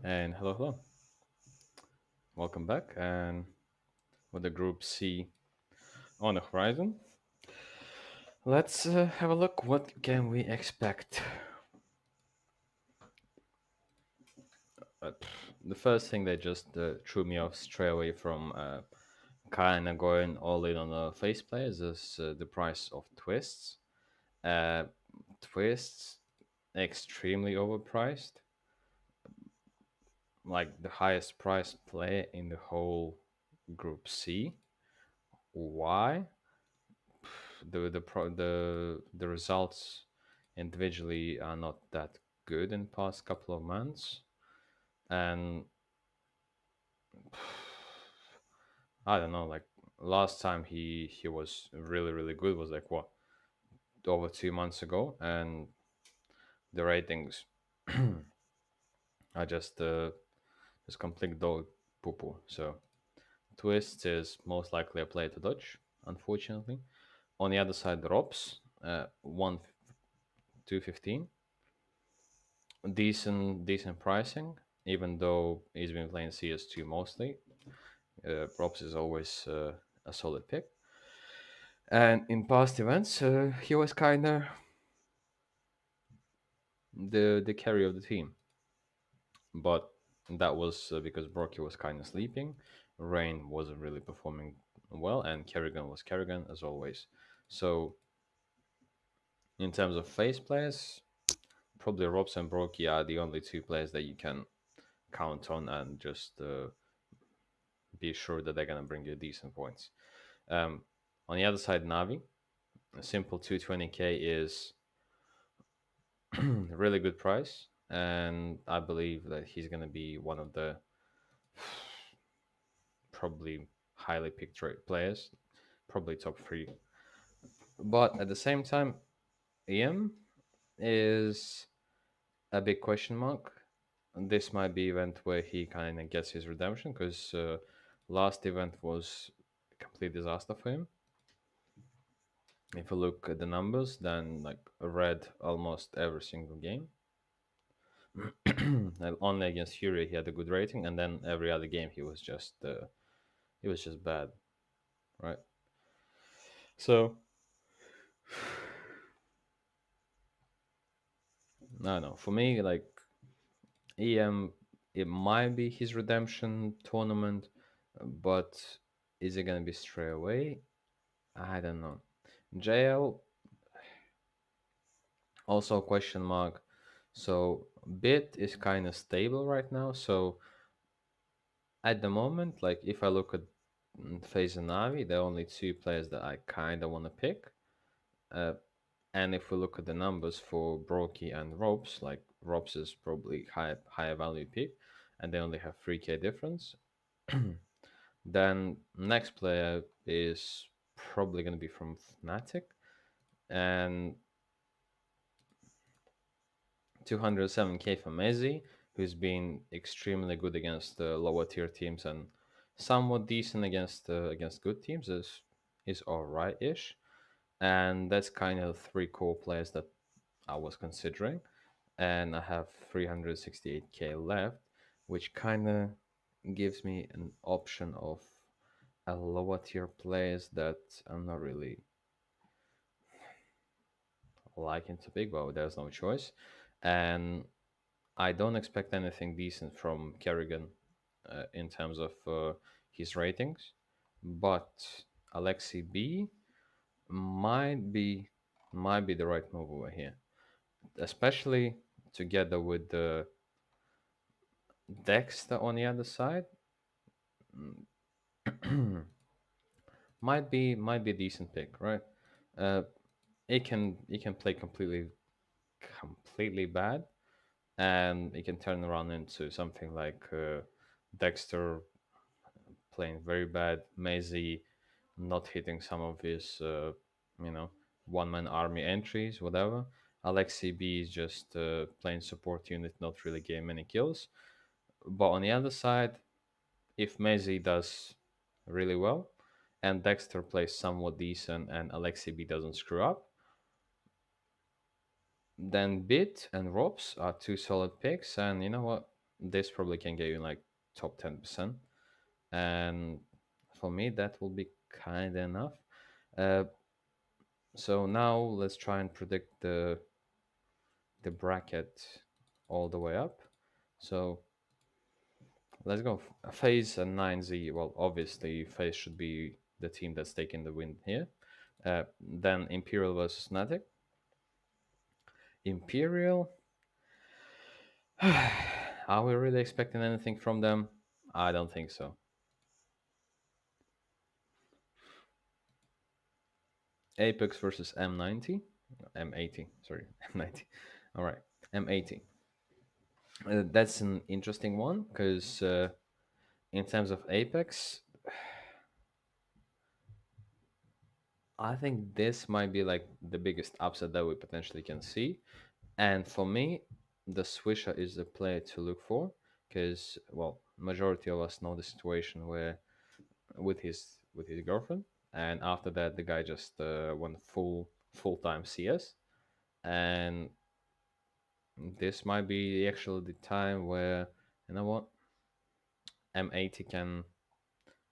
And hello, hello. Welcome back. And with the Group C on the horizon, let's have a look. What can we expect? The first thing that just threw me off straight away from kind of going all in on the face players is the price of twists. Uh, Twists extremely overpriced, like the highest priced player in the whole Group C. Why? The results individually are not that good in the past couple of months, and I don't know. Like last time he was really good was like what, over 2 months ago, and the ratings are just complete dog poo poo. So Twist is most likely a play to dodge, unfortunately. On the other side, the Robs, 215, decent pricing, even though he's been playing CS2 mostly. Props is always a solid pick. And in past events, he was kind of the carry of the team. But that was because Brocky was kind of sleeping. Rain wasn't really performing well, and Kerrigan was Kerrigan as always. So in terms of face players, probably Robs and Brocky are the only two players that you can count on and just be sure that they're gonna bring you decent points. Um, on the other side, Navi, a simple 220k is a really good price, and I believe that he's gonna be one of the probably highly picked players, probably top three. But at the same time, EM is a big question mark. This might be event where he kind of gets his redemption because last event was a complete disaster for him. If you look at the numbers, then like red almost every single game. And only against Fury he had a good rating, and then every other game he was just bad, right? So I don't know. For me, like EM, it might be his redemption tournament, but is it gonna be straight away? I don't know. JL also a question mark. So Bit is kind of stable right now. So at the moment, like if I look at FaZe and Navi, they're only two players that I kind of want to pick. Uh, and if we look at the numbers for Brokey and Robs, like Robs is probably higher value pick, and they only have 3k difference. Then next player is probably going to be from Fnatic, and 207k for Mezzi, who's been extremely good against the lower tier teams and somewhat decent against good teams. Is alright ish, and that's kind of three core players that I was considering, and I have 368k left, which kind of gives me an option of a lower tier players that I'm not really liking to pick, but there's no choice. And I don't expect anything decent from Kerrigan in terms of his ratings, but Alexi B might be might be the right move over here, especially together with the Dexter on the other side. Might be a decent pick, right? Uh, it can play completely bad, and it can turn around into something like Dexter playing very bad, Maisie not hitting some of his you know one man army entries, whatever. Alexi B is just playing support unit, not really getting many kills. But on the other side, if Maisie does really well, and Dexter plays somewhat decent, and Alexi B doesn't screw up, then Bit and Robs are two solid picks. And you know what? this probably can get you in like top 10%. And for me, that will be kind of enough. Uh, so now let's try and predict the bracket all the way up. So let's go phase and 9Z. Well, obviously, phase should be the team that's taking the win here. Then Imperial versus Fnatic. Imperial, are we really expecting anything from them? I don't think so. Apex versus M90. M80, sorry, M90. All right, M80. That's an interesting one because in terms of Apex, I think this might be like the biggest upset that we potentially can see. And for me, the Swisher is the player to look for because, well, majority of us know the situation where with his girlfriend, and after that, the guy just went full time CS, and this might be actually the time where you know what M80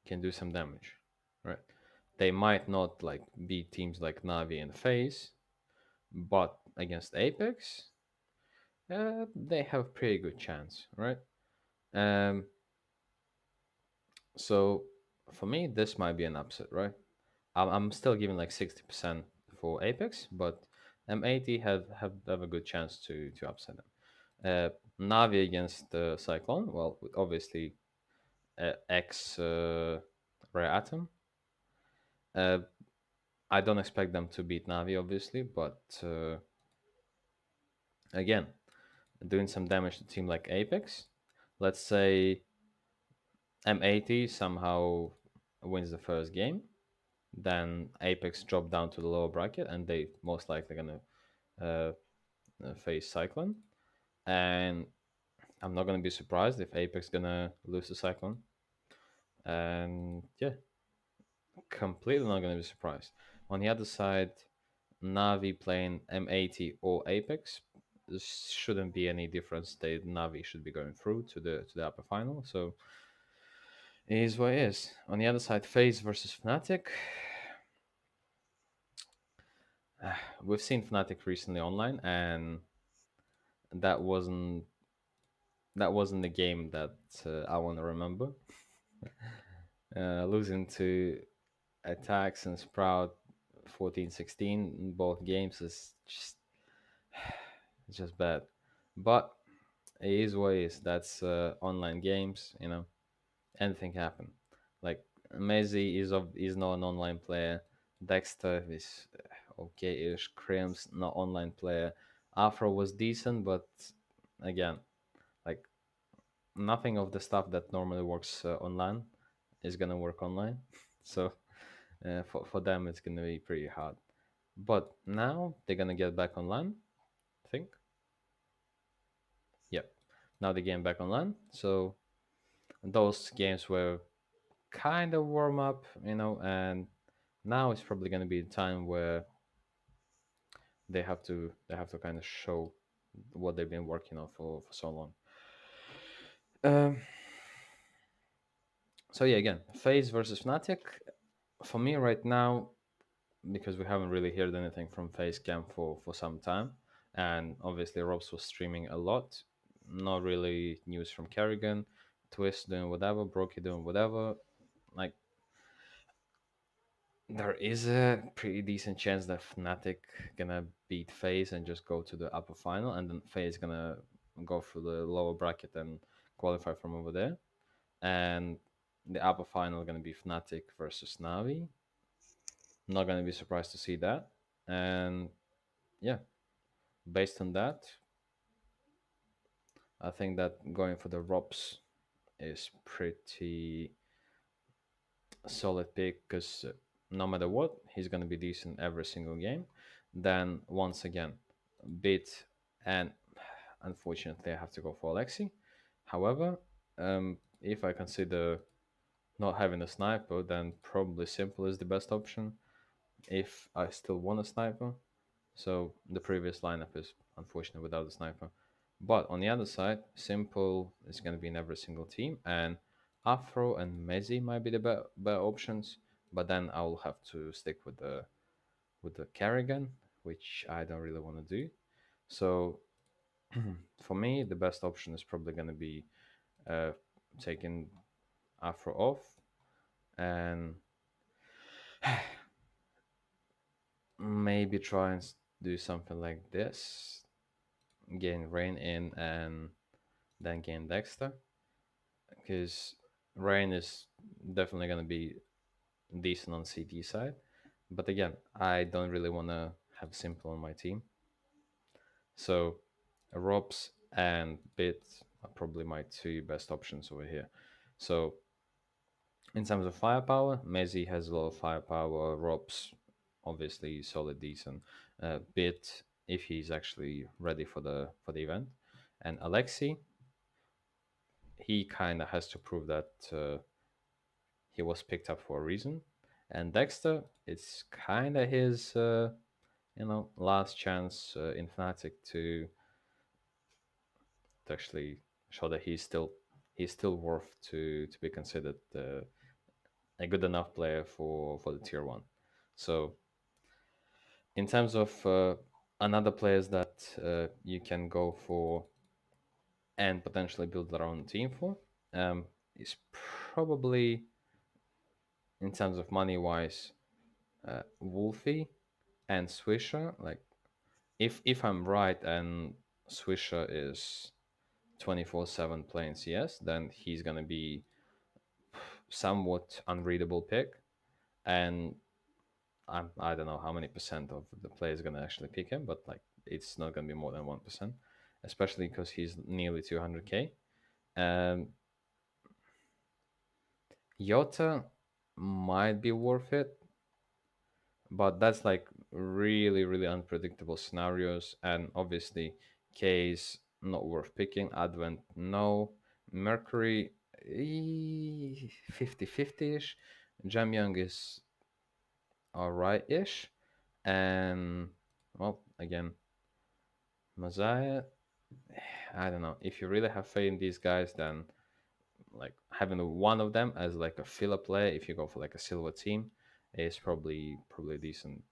can do some damage, right? They might not like beat teams like Navi and FaZe, but against Apex, they have a pretty good chance, right? Um, so for me, this might be an upset, right? I'm still giving like 60% for Apex, but M80 have a good chance to upset them. Navi against Cyclone, well, obviously X Rare Atom. Uh, I don't expect them to beat Navi, obviously, but again, doing some damage to a team like Apex. Let's say M80 somehow wins the first game, then Apex drop down to the lower bracket, and they most likely gonna uh, face Cyclone. And I'm not gonna be surprised if Apex gonna lose to Cyclone. And yeah, completely not gonna be surprised. On the other side, Navi playing M80 or Apex, there shouldn't be any difference. Navi should be going through to the upper final. So it is what it is. On the other side, FaZe versus Fnatic. We've seen Fnatic recently online, and that wasn't that wasn't the game that I want to remember. Losing to Attacks and Sprout 14-16 in both games is just it's just bad. But it is what it is. That's online games, anything can happen. Like Messi is not an online player. Dexter is okay-ish. Crim's not online player. Afro was decent, but again, like nothing of the stuff that normally works online is gonna work online. So for them, it's gonna be pretty hard. But now they're gonna get back online. I think. Yep. Now they're getting back online. So those games were kind of warm up, and now it's probably going to be the time where they have to kind of show what they've been working on for so long. Um, so yeah, again, FaZe versus Fnatic. For me right now, because we haven't really heard anything from FaZe Camp for some time, and obviously Robs was streaming a lot. Not really news from Kerrigan, Twist doing whatever, Brokey doing whatever. Like there is a pretty decent chance that Fnatic gonna beat FaZe and just go to the upper final, and then FaZe gonna go through the lower bracket and qualify from over there. And the upper final gonna be Fnatic versus Navi. Not gonna be surprised to see that. And yeah, based on that, I think that going for the ROPS is pretty solid pick because no matter what, he's going to be decent every single game. Then once again, bit and unfortunately, I have to go for Alexi. However, if I consider not having a sniper, then probably simple is the best option. If I still want a sniper, so the previous lineup is unfortunate without a sniper. But on the other side, Simple is going to be in every single team, and Afro and Mezzi might be the better options. But then I'll have to stick with the Carrigan, which I don't really want to do. So for me, the best option is probably going to be uh, taking Afro off and maybe try and do something like this: gain Rain in and then gain Dexter, because Rain is definitely going to be decent on CT side. But again, I don't really want to have Simple on my team. So Robs and Bit are probably my two best options over here. So in terms of firepower, Messi has a lot of firepower. Robs, obviously, solid, decent. Bit, if he's actually ready for the event, and Alexi, he kind of has to prove that he was picked up for a reason. And Dexter, it's kind of his, last chance in Fnatic to actually show that he's still worth to be considered a good enough player for the tier one. So in terms of another players that you can go for and potentially build their own team for, is probably in terms of money wise, Wolfie and Swisher. Like if I'm right and Swisher is 24/7 playing CS, then he's gonna be somewhat unreadable pick, and I don't know how many percent of the players gonna actually pick him, but like it's not gonna be more than 1%, especially because he's nearly 200k. Um, Yota might be worth it, but that's like really unpredictable scenarios, and obviously K is not worth picking. Advent, no. Mercury, 50-50 ish. Jamyang is alright ish, and well, again, Messiah, I don't know. If you really have faith in these guys, then like having one of them as like a filler player, if you go for like a silver team, is probably a decent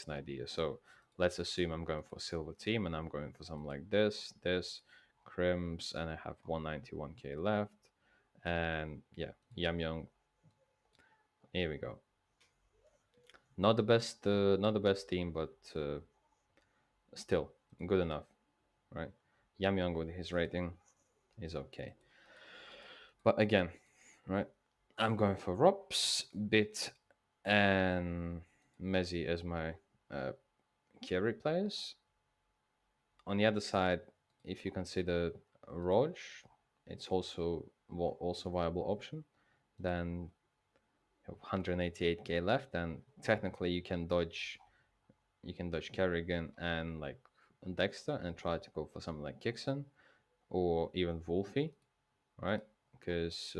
idea. So let's assume I'm going for a silver team and I'm going for something like this, Crims, and I have 191k left. And yeah, Yamyong, here we go. Not the best team, but still good enough, right? Yamyong with his rating is okay. But again, right, I'm going for Rops, Bit, and Mezzi as my uh, carry players. On the other side, if you consider Roj, it's also viable option. Then you have 188k left, and technically you can dodge Kerrigan and like Dexter and try to go for something like Kixon or even Wolfie, right? Because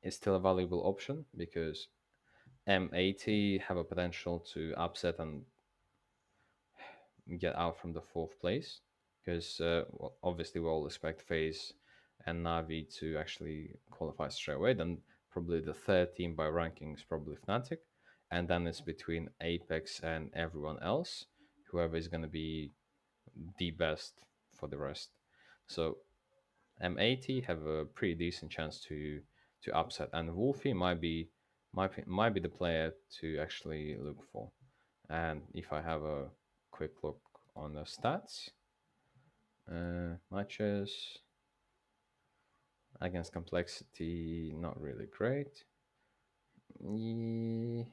it's still a valuable option because M80 have a potential to upset and get out from the fourth place because well, obviously we all expect FaZe and Navi to actually qualify straight away. Then probably the third team by ranking is probably Fnatic, and then it's between Apex and everyone else, whoever is going to be the best for the rest. So M80 have a pretty decent chance to upset, and Wolfie might be the player to actually look for. And if I have a quick look on the stats, matches against complexity, not really great. I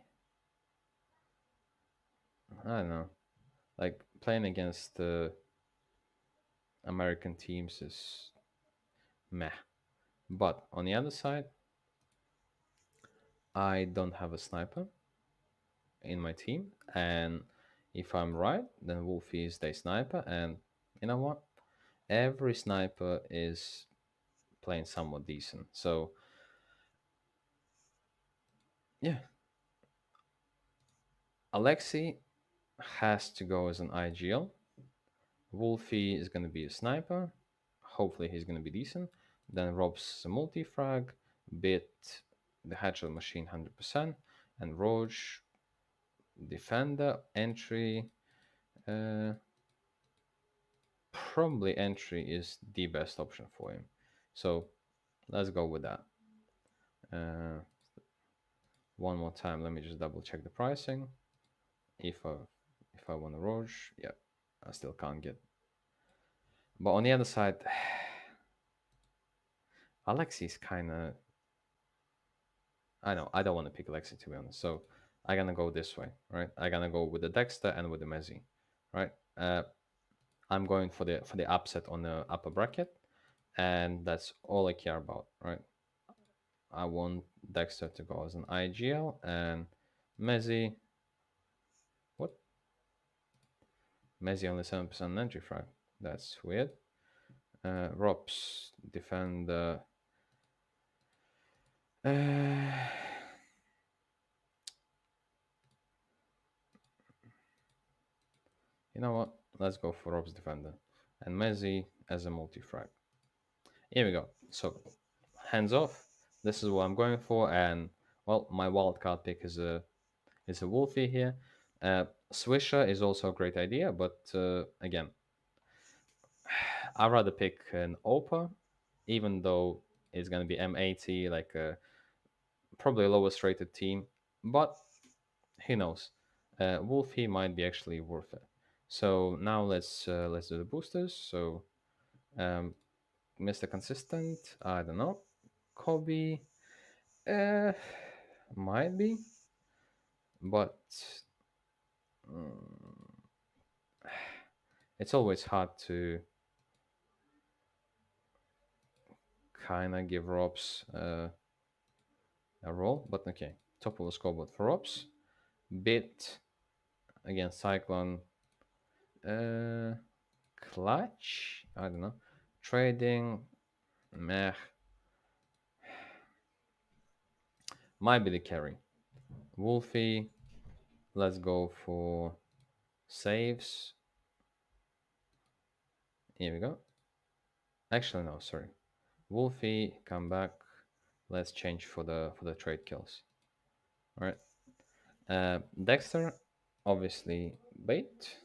don't know. Like playing against the American teams is meh. But on the other side, I don't have a sniper in my team, and if I'm right, then Wolfie is the sniper, and you know what? Every sniper is playing somewhat decent. So yeah, Alexi has to go as an IGL, Wolfie is going to be a sniper. Hopefully, he's going to be decent. Then Rob's a multi frag, Bit the Hatchel machine 100%, and Roach defender entry. Uh, Probably entry is the best option for him. So let's go with that. Uh, one more time, let me just double check the pricing. If I want a Roach, yeah, I still can't get. But on the other side, Alexi's kind of. I know I don't want to pick Alexi to be honest. So I'm gonna go this way, right? I'm gonna go with the Dexter and with the Mezzi, right? I'm going for the upset on the upper bracket, and that's all I care about, right? I want Dexter to go as an IGL and Mezzi. What? Mezzi only 7% entry frag. That's weird. Robs defend. Uh, you know what? Let's go for Rob's defender and Mezzi as a multi frag. Here we go. So hands off. This is what I'm going for, and well, my wildcard pick is a Wolfie here. Swisher is also a great idea, but again, I'd rather pick an Opa, even though it's gonna be M80, like probably a lowest rated team, but who knows? Wolfie might be actually worth it. So now let's do the boosters. So um, Mr. Consistent, I don't know. Kobe, uh, might be, but mm, it's always hard to kind of give Robs a role. But okay, top of the scoreboard for Robs. Bit against Cyclone. Uh, Clutch, I don't know. Trading, meh. Might be the carry. Wolfie, let's go for saves. Here we go. Actually, no, sorry. Wolfie, come back. Let's change for the trade kills. All right. Dexter, obviously bait.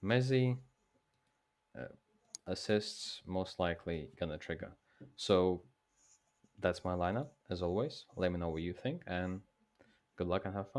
Mezzi, uh, assists, most likely gonna trigger. So that's my lineup as always. Let me know what you think, and good luck and have fun.